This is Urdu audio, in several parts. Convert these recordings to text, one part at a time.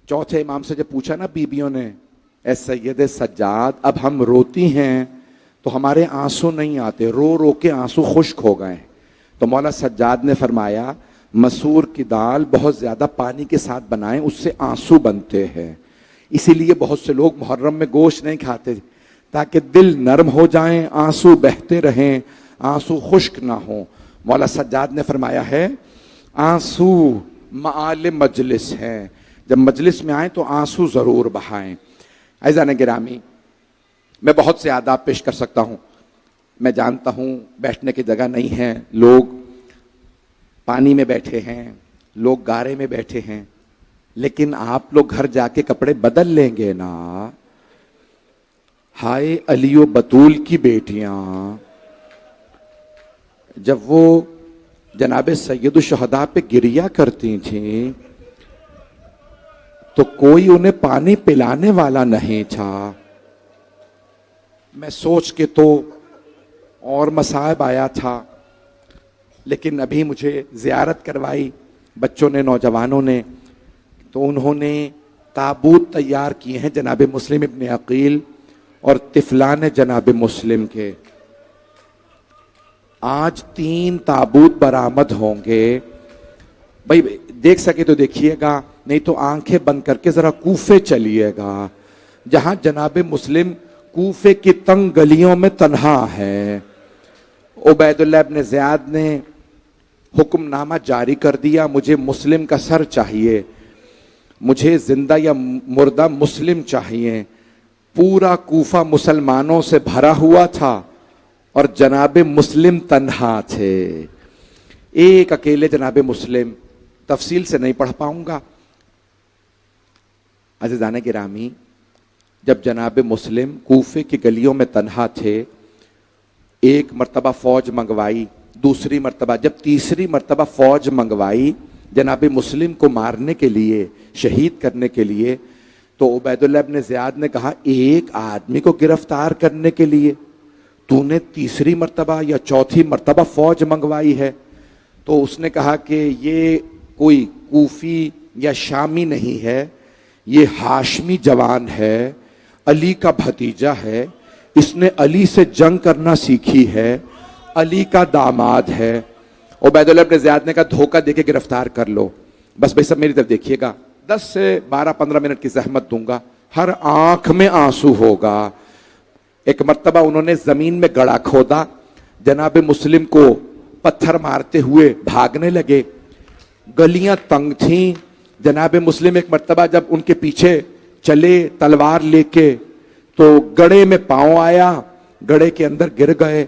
چوتھے امام سے جب پوچھا نا بیبیوں نے، اے سید سجاد اب ہم روتی ہیں تو ہمارے آنسو نہیں آتے، رو رو کے آنسو خشک ہو گئے. تو مولا سجاد نے فرمایا مسور کی دال بہت زیادہ پانی کے ساتھ بنائیں، اس سے آنسو بنتے ہیں. اسی لیے بہت سے لوگ محرم میں گوشت نہیں کھاتے تاکہ دل نرم ہو جائیں، آنسو بہتے رہیں، آنسو خشک نہ ہوں. مولا سجاد نے فرمایا ہے آنسو معال مجلس ہیں، جب مجلس میں آئیں تو آنسو ضرور بہائیں. عزیزان گرامی، میں بہت سے آداب پیش کر سکتا ہوں، میں جانتا ہوں بیٹھنے کی جگہ نہیں ہے، لوگ پانی میں بیٹھے ہیں، لوگ گارے میں بیٹھے ہیں، لیکن آپ لوگ گھر جا کے کپڑے بدل لیں گے نا. ہائے علی و بطول کی بیٹیاں، جب وہ جناب سید الشہداء پہ گریا کرتی تھیں تو کوئی انہیں پانی پلانے والا نہیں تھا. میں سوچ کے تو اور مصائب آیا تھا، لیکن ابھی مجھے زیارت کروائی بچوں نے، نوجوانوں نے، تو انہوں نے تابوت تیار کیے ہیں جناب مسلم ابن عقیل اور طفلان جناب مسلم کے. آج 3 تابوت برآمد ہوں گے. بھائی دیکھ سکے تو دیکھیے گا، نہیں تو آنکھیں بند کر کے ذرا کوفے چلیے گا، جہاں جناب مسلم کوفے کی تنگ گلیوں میں تنہا ہے. عبید اللہ ابن زیاد نے حکم نامہ جاری کر دیا، مجھے مسلم کا سر چاہیے، مجھے زندہ یا مردہ مسلم چاہیے. پورا کوفہ مسلمانوں سے بھرا ہوا تھا اور جناب مسلم تنہا تھے. ایک اکیلے جناب مسلم، تفصیل سے نہیں پڑھ پاؤں گا. عزیزان گرامی، جب جناب مسلم کوفے کی گلیوں میں تنہا تھے، ایک مرتبہ فوج منگوائی، دوسری مرتبہ، جب تیسری مرتبہ فوج منگوائی جناب مسلم کو مارنے کے لیے، شہید کرنے کے لیے، تو عبید اللہ ابن زیاد نے کہا ایک آدمی کو گرفتار کرنے کے لیے تو نے تیسری مرتبہ یا چوتھی مرتبہ فوج منگوائی ہے؟ تو اس نے کہا کہ یہ کوئی کوفی یا شامی نہیں ہے، یہ ہاشمی جوان ہے، علی کا بھتیجا ہے، اس نے علی سے جنگ کرنا سیکھی ہے، علی کا داماد ہے. عبید اللہ ابن زیاد نے کہا دھوکہ دے کے گرفتار کر لو. بس بھائی سب میری طرف دیکھیے گا، 10 سے 12-15 منٹ کی زحمت دوں گا، ہر آنکھ میں آنسو ہوگا. ایک مرتبہ انہوں نے زمین میں گڑھا کھودا، جناب مسلم کو پتھر مارتے ہوئے بھاگنے لگے. گلیاں تنگ تھیں. جناب مسلم ایک مرتبہ جب ان کے پیچھے چلے تلوار لے کے تو گڑھے میں پاؤں آیا، گڑھے کے اندر گر گئے.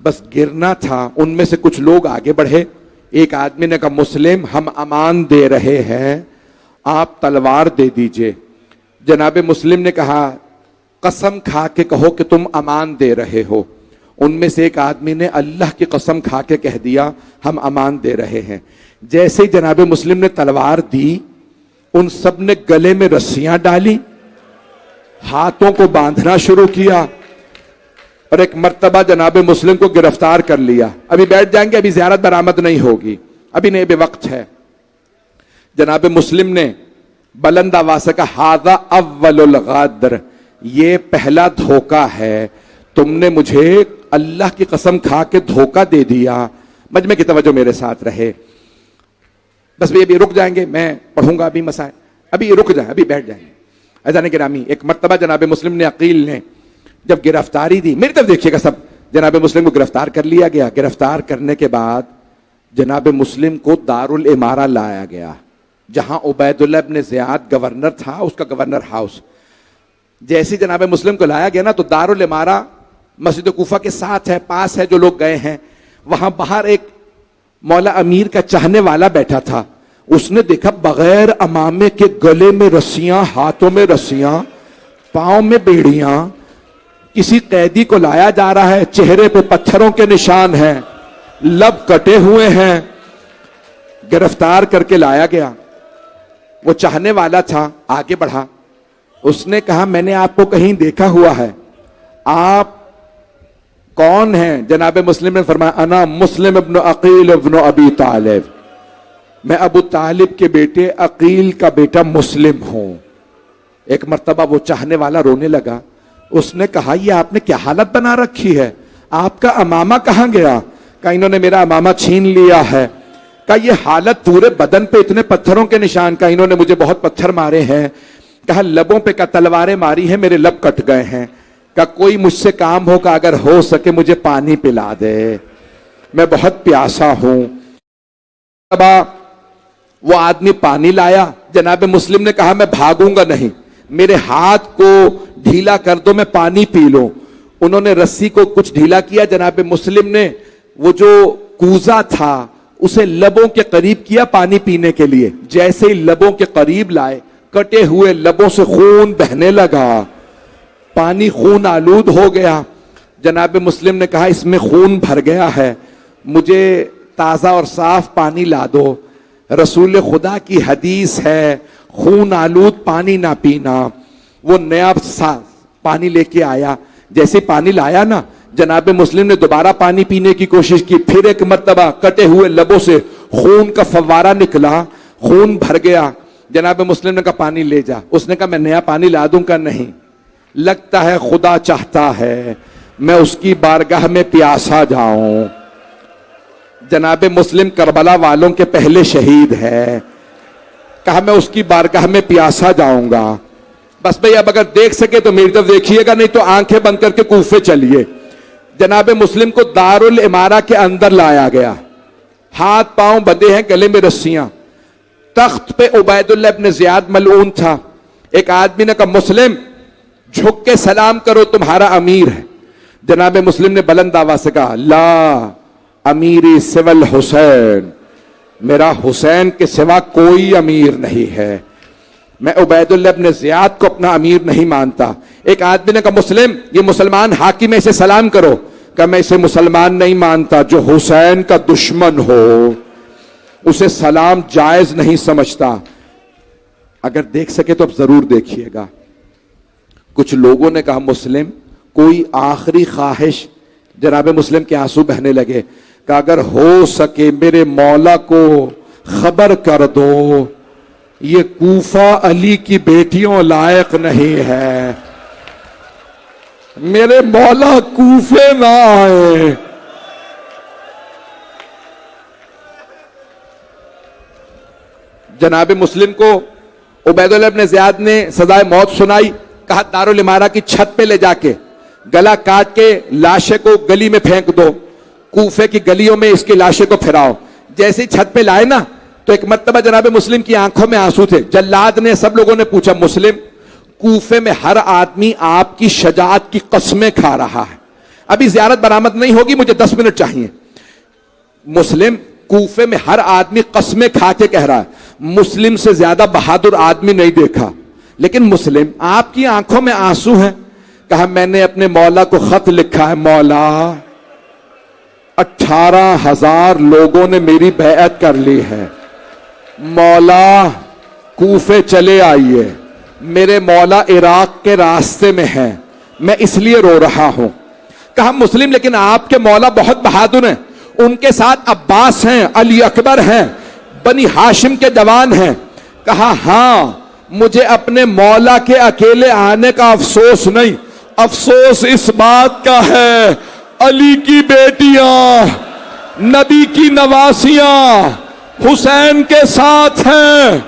بس گرنا تھا، ان میں سے کچھ لوگ آگے بڑھے. ایک آدمی نے کہا مسلم ہم امان دے رہے ہیں، آپ تلوار دے دیجئے. جناب مسلم نے کہا قسم کھا کے کہو کہ تم امان دے رہے ہو. ان میں سے ایک آدمی نے اللہ کی قسم کھا کے کہہ دیا ہم امان دے رہے ہیں. جیسے ہی جناب مسلم نے تلوار دی، ان سب نے گلے میں رسیاں ڈالی، ہاتھوں کو باندھنا شروع کیا اور ایک مرتبہ جناب مسلم کو گرفتار کر لیا. ابھی بیٹھ جائیں گے، ابھی زیارت برآمد نہیں ہوگی، ابھی نہیں، بے وقت ہے. جناب مسلم نے بلند آواز سے کہا ھذا اول الغدر، یہ پہلا دھوکہ ہے، تم نے مجھے اللہ کی قسم کھا کے دھوکہ دے دیا. مجمع کی توجہ میرے ساتھ رہے. بس بھی ابھی رک جائیں گے، میں پڑھوں گا ابھی مسائل، ابھی رک جائیں، ابھی بیٹھ جائیں گے. عزیزان گرامی، ایک مرتبہ جناب مسلم نے عقیل نے جب گرفتاری دی، میری طرف دیکھیے گا سب، جناب مسلم کو گرفتار کر لیا گیا. گرفتار کرنے کے بعد جناب مسلم کو دارالامارہ لایا گیا، جہاں عبید اللہ ابن زیاد گورنر تھا، اس کا گورنر ہاؤس. جیسے جناب مسلم کو لایا گیا نا تو دارالامارہ مسجد کوفہ کے ساتھ ہے، پاس ہے. جو لوگ گئے ہیں وہاں باہر ایک مولا امیر کا چاہنے والا بیٹھا تھا. اس نے دیکھا بغیر امامے کے گلے میں رسیاں، ہاتھوں میں رسیاں، پاؤں میں بیڑیاں، کسی قیدی کو لایا جا رہا ہے، چہرے پہ پتھروں کے نشان ہیں، لب کٹے ہوئے ہیں. گرفتار کر کے لایا گیا. وہ چاہنے والا تھا، آگے بڑھا. اس نے کہا میں نے آپ کو کہیں دیکھا ہوا ہے، آپ کون ہیں؟ جناب مسلم نے فرمایا انا مسلم ابن عقیل ابن ابی طالب. میں ابو طالب کے بیٹے عقیل کا بیٹا مسلم ہوں۔ ایک مرتبہ وہ چاہنے والا رونے لگا، اس نے کہا یہ آپ نے کیا حالت بنا رکھی ہے، آپ کا امامہ کہاں گیا؟ کہا انہوں نے میرا امامہ چھین لیا ہے۔ کہا یہ حالت، پورے بدن پہ اتنے پتھروں کے نشان، کہا انہوں نے مجھے بہت پتھر مارے ہیں۔ کہا لبوں پہ کا تلواریں ماری ہیں، میرے لب کٹ گئے ہیں۔ کہا کوئی مجھ سے کام ہو، کہا اگر ہو سکے مجھے پانی پلا دے، میں بہت پیاسا ہوں۔ وہ آدمی پانی لایا، جناب مسلم نے کہا میں بھاگوں گا نہیں، میرے ہاتھ کو ڈھیلا کر دو میں پانی پی لوں۔ انہوں نے رسی کو کچھ ڈھیلا کیا، جناب مسلم نے وہ جو کوزہ تھا اسے لبوں کے قریب کیا پانی پینے کے لیے۔ جیسے ہی لبوں کے قریب لائے، کٹے ہوئے لبوں سے خون بہنے لگا، پانی خون آلود ہو گیا۔ جناب مسلم نے کہا اس میں خون بھر گیا ہے، مجھے تازہ اور صاف پانی لا دو۔ رسول خدا کی حدیث ہے خون آلود پانی نہ پینا۔ وہ نیا پانی لے کے آیا، جیسے پانی لایا نا، جناب مسلم نے دوبارہ پانی پینے کی کوشش کی، پھر ایک مرتبہ کٹے ہوئے لبوں سے خون کا فوارہ نکلا، خون بھر گیا۔ جناب مسلم نے کہا پانی لے جا۔ اس نے کہا میں نیا پانی لا دوں؟ کا نہیں، لگتا ہے خدا چاہتا ہے میں اس کی بارگاہ میں پیاسا جاؤں۔ جناب مسلم کربلا والوں کے پہلے شہید ہے، کہا میں اس کی بارگاہ میں پیاسا جاؤں گا۔ بس بھئی اب اگر دیکھ سکے تو میری طرف دیکھیے گا، نہیں تو آنکھیں بند کر کے کوفے چلیے۔ جناب مسلم کو دارالامارہ کے اندر لایا گیا، ہاتھ پاؤں بندھے ہیں، گلے میں رسیاں۔ تخت پہ عبید اللہ ابن زیاد ملعون تھا۔ ایک آدمی نے کہا مسلم جھک کے سلام کرو، تمہارا امیر ہے۔ جناب مسلم نے بلند آواز سے کہا لا امیری سول حسین، میرا حسین کے سوا کوئی امیر نہیں ہے، میں عبید اللہ ابن زیاد کو اپنا امیر نہیں مانتا۔ ایک آدمی نے کہا مسلم یہ مسلمان حاکم ہے، اسے سلام کرو۔ کہ میں اسے مسلمان نہیں مانتا، جو حسین کا دشمن ہو اسے سلام جائز نہیں سمجھتا۔ اگر دیکھ سکے تو اب ضرور دیکھیے گا۔ کچھ لوگوں نے کہا مسلم کوئی آخری خواہش؟ جناب مسلم کے آنسو بہنے لگے، کہ اگر ہو سکے میرے مولا کو خبر کر دو یہ کوفہ علی کی بیٹیوں لائق نہیں ہے، میرے مولا کوفے نہ آئے۔ جناب مسلم کو عبید اللہ ابن زیاد نے سزائے موت سنائی، کہا دارالامارہ کی چھت پہ لے جا کے گلا کاٹ کے لاشے کو گلی میں پھینک دو، کوفے کی گلیوں میں اس کی لاشے کو پھراؤ۔ جیسے ہی چھت پہ لائے نا تو ایک مرتبہ جناب مسلم کی آنکھوں میں آنسو تھے۔ جلاد نے، سب لوگوں نے پوچھا مسلم کوفے میں ہر آدمی آپ کی شجاعت کی قسمیں کھا رہا ہے، ابھی زیارت برآمد نہیں ہوگی، مجھے 10 منٹ چاہیے۔ مسلم کوفے میں ہر آدمی قسمیں کھا کے کہہ رہا ہے مسلم سے زیادہ بہادر آدمی نہیں دیکھا، لیکن مسلم آپ کی آنکھوں میں آنسو ہیں۔ کہا میں نے اپنے مولا کو خط لکھا ہے، مولا 18,000 لوگوں نے میری بیعت کر لی ہے، مولا کوفے چلے آئیے، میرے مولا عراق کے راستے میں ہیں، میں اس لیے رو رہا ہوں۔ کہا مسلم لیکن آپ کے مولا بہت بہادر ہیں، ان کے ساتھ عباس ہیں، علی اکبر ہیں، بنی ہاشم کے جوان ہیں۔ کہا ہاں مجھے اپنے مولا کے اکیلے آنے کا افسوس نہیں، افسوس اس بات کا ہے علی کی بیٹیاں، نبی کی نواسیاں حسین کے ساتھ ہیں۔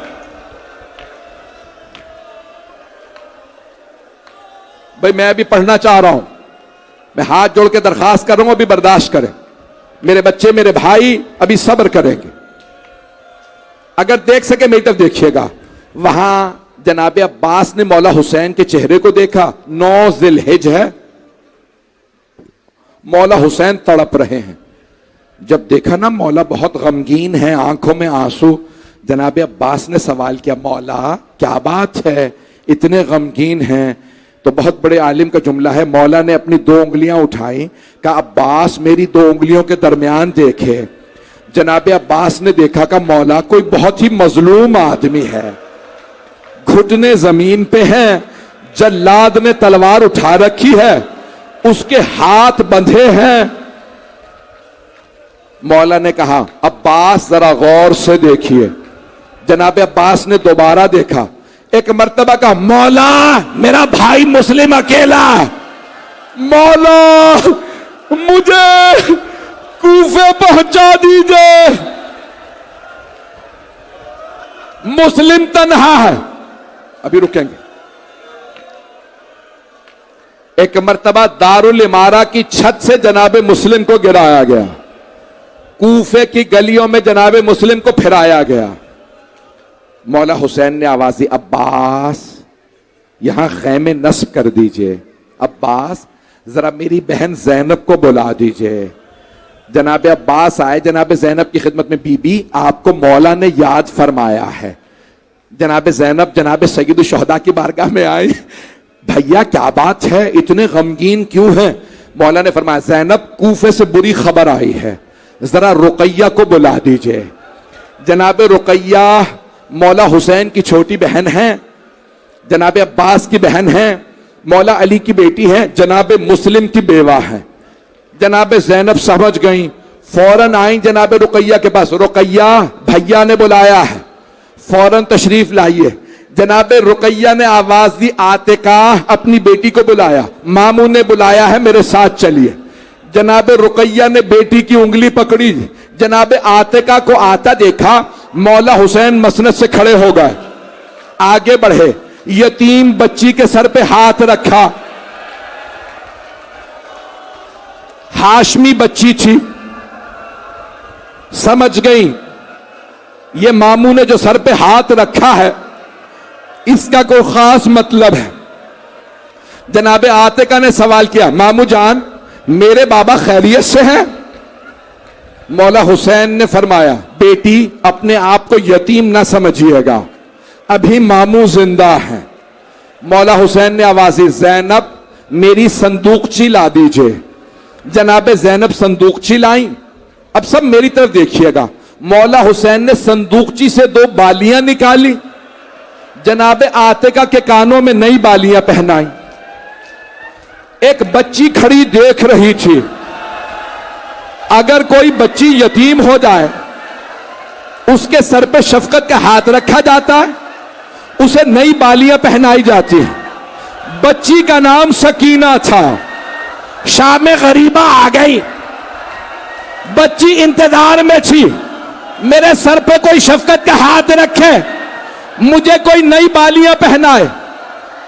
بھئی میں ابھی پڑھنا چاہ رہا ہوں، میں ہاتھ جوڑ کے درخواست کر رہا ہوں ابھی برداشت کریں، میرے بچے میرے بھائی ابھی صبر کریں گے۔ اگر دیکھ سکے میری طرف دیکھیے گا، وہاں جناب عباس نے مولا حسین کے چہرے کو دیکھا، 9 ذی الحجہ ہے، مولا حسین تڑپ رہے ہیں۔ جب دیکھا نا مولا بہت غمگین ہیں، آنکھوں میں آنسو، جناب عباس نے سوال کیا مولا کیا بات ہے اتنے غمگین ہیں؟ تو بہت بڑے عالم کا جملہ ہے، مولا نے اپنی 2 انگلیاں اٹھائیں، کہا عباس میری 2 انگلیوں کے درمیان دیکھے۔ جناب عباس نے دیکھا کہ مولا کوئی بہت ہی مظلوم آدمی ہے، گھٹنے زمین پہ ہیں، جلاد نے تلوار اٹھا رکھی ہے، اس کے ہاتھ بندھے ہیں۔ مولا نے کہا عباس ذرا غور سے دیکھیے. جناب عباس نے دوبارہ دیکھا. ایک مرتبہ کہا مولا میرا بھائی مسلم اکیلا. مولا مجھے کوفے پہنچا دیجئے, مسلم تنہا ہے. ابھی رکیں گے. ایک مرتبہ دارالامارہ کی چھت سے جناب مسلم کو گرایا گیا. کوفے کی گلیوں میں جناب مسلم کو پھرایا گیا. مولا حسین نے آواز دی عباس یہاں خیمے نصب کر دیجئے. عباس ذرا میری بہن زینب کو بلا دیجئے. جناب عباس آئے. جناب زینب کی خدمت میں بی بی آپ کو مولا نے یاد فرمایا ہے. جناب زینب جناب سید الشہداء کی بارگاہ میں آئی. بھیا کیا بات ہے, اتنے غمگین کیوں ہیں؟ مولا نے فرمایا زینب کوفے سے بری خبر آئی ہے, ذرا رقیہ کو بلا دیجئے. جناب رقیہ مولا حسین کی چھوٹی بہن ہیں, جناب عباس کی بہن ہیں, مولا علی کی بیٹی ہیں, جناب مسلم کی بیوہ ہیں. جناب زینب سمجھ گئیں, فوراً آئیں جناب رقیہ کے پاس. رقیہ بھیا نے بلایا ہے, فوراً تشریف لائیے. جناب رقیہ نے آواز دی عاتقہ اپنی بیٹی کو بلایا. ماموں نے بلایا ہے میرے ساتھ چلیے. جناب رقیہ نے بیٹی کی انگلی پکڑی. جناب عاتقہ کو آتا دیکھا. مولا حسین مسند سے کھڑے ہو گئے, آگے بڑھے, یتیم بچی کے سر پہ ہاتھ رکھا. ہاشمی بچی تھی, سمجھ گئی یہ ماموں نے جو سر پہ ہاتھ رکھا ہے اس کا کوئی خاص مطلب ہے. جناب عاتقہ نے سوال کیا ماموں جان میرے بابا خیریت سے ہیں؟ مولا حسین نے فرمایا بیٹی اپنے آپ کو یتیم نہ سمجھیے گا, ابھی ماموں زندہ ہیں. مولا حسین نے آواز دی زینب میری صندوقچی لا دیجئے. جناب زینب صندوقچی لائیں. اب سب میری طرف دیکھیے گا. مولا حسین نے صندوقچی سے 2 بالیاں نکالی. جناب عاتقہ کے کانوں میں نئی بالیاں پہنائیں. ایک بچی کھڑی دیکھ رہی تھی. اگر کوئی بچی یتیم ہو جائے اس کے سر پہ شفقت کا ہاتھ رکھا جاتا ہے, اسے نئی بالیاں پہنائی جاتی ہیں. بچی کا نام سکینہ تھا. شام غریبہ آ گئی, بچی انتظار میں تھی میرے سر پہ کوئی شفقت کا ہاتھ رکھے, مجھے کوئی نئی بالیاں پہنائے.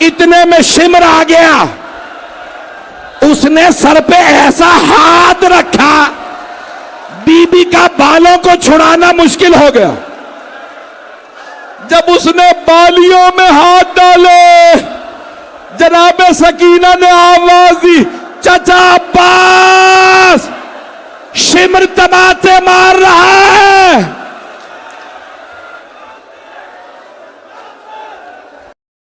اتنے میں شمر آ گیا, اس نے سر پہ ایسا ہاتھ رکھا بی بی کا بالوں کو چھڑانا مشکل ہو گیا. جب اس نے بالیوں میں ہاتھ ڈالے جناب سکینہ نے آواز دی چچا عباس. شمر تماچے مار